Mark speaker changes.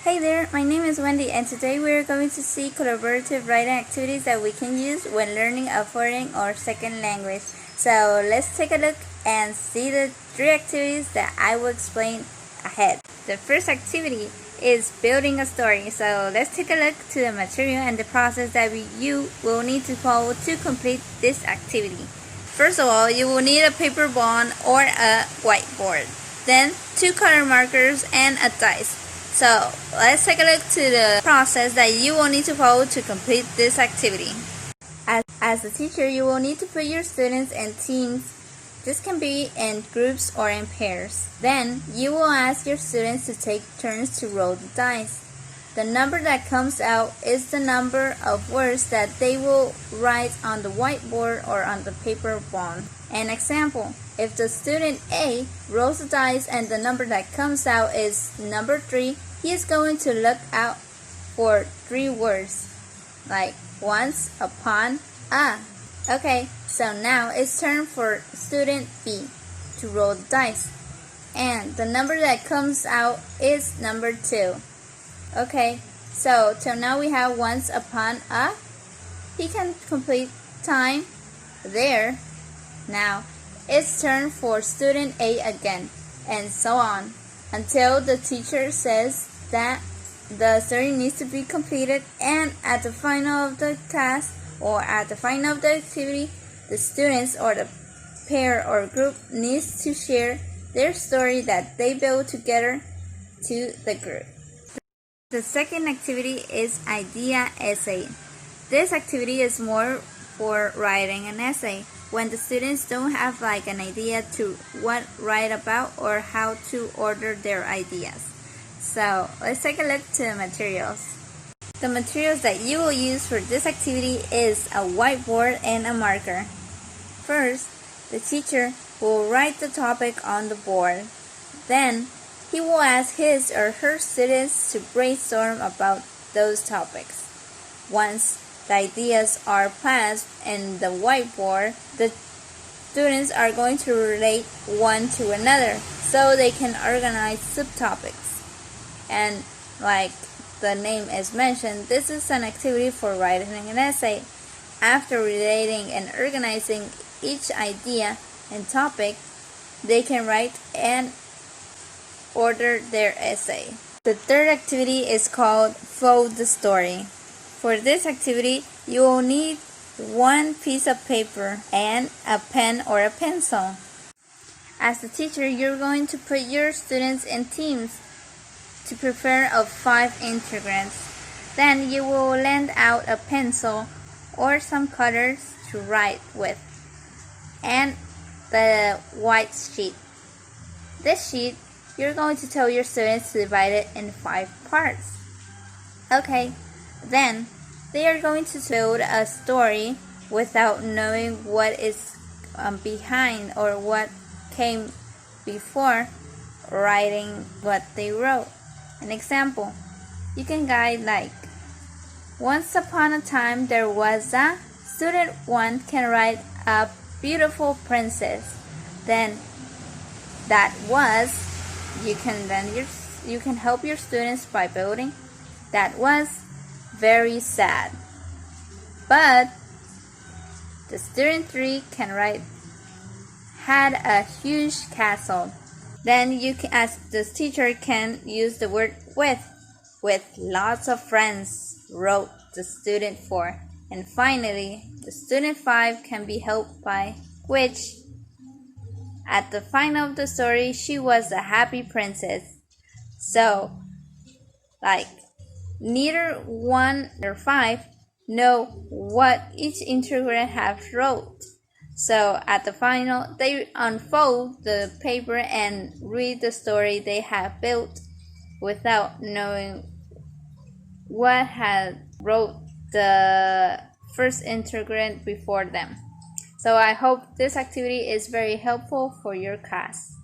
Speaker 1: Hey there, my name is Wendy and today we are going to see collaborative writing activities that we can use when learning a foreign or second language. So let's take a look and see the 3 activities that I will explain ahead. The first activity is building a story. So let's take a look to the material and the process that you will need to follow to complete this activity. First of all, you will need a paper bond or a whiteboard, then 2 color markers and a dice. So let's take a look to the process that you will need to follow to complete this activity. As a teacher, you will need to put your students in teams. This can be in groups or in pairs. Then you will ask your students to take turns to roll the dice. The number that comes out is the number of words that they will write on the whiteboard or on the paper bond. An example, if the student A rolls the dice and the number that comes out is number 3, he is going to look out for 3 words, like once, upon, a. Okay, so now it's turn for student B to roll the dice, and the number that comes out is number 2. Okay, so till now we have once upon a. He can complete time there. Now it's turn for student A again, and so on, until the teacher says that the story needs to be completed, and at the final of the task or at the final of the activity, the students or the pair or group needs to share their story that they built together to the group. The second activity is idea essay. This activity is more for writing an essay when the students don't have an idea to what write about or how to order their ideas. So let's take a look to the materials. The materials that you will use for this activity is a whiteboard and a marker. First, the teacher will write the topic on the board. Then he will ask his or her students to brainstorm about those topics. Once the ideas are placed in the whiteboard, the students are going to relate one to another so they can organize subtopics. And like the name is mentioned, this is an activity for writing an essay. After relating and organizing each idea and topic, they can write and order their essay. The third activity is called Fold the Story. For this activity, you will need 1 piece of paper and a pen or a pencil. As the teacher, you're going to put your students in teams to prepare of 5 integrants. Then you will lend out a pencil or some colors to write with, and the white sheet. This sheet, you're going to tell your students to divide it in 5 parts. Okay, then they are going to build a story without knowing what is behind or what came before writing what they wrote. An example, you can guide once upon a time there was a student 1 can write a beautiful princess. Then that was, you can help your students by building that was very sad. But the student 3 can write had a huge castle. Then you can, as the teacher, can use the word with lots of friends, wrote the student 4. And finally, the student 5 can be helped by which at the final of the story she was a happy princess. So neither 1 nor 5 know what each integrant have wrote. So at the final, they unfold the paper and read the story they have built without knowing what had wrote the first integrant before them. So I hope this activity is very helpful for your class.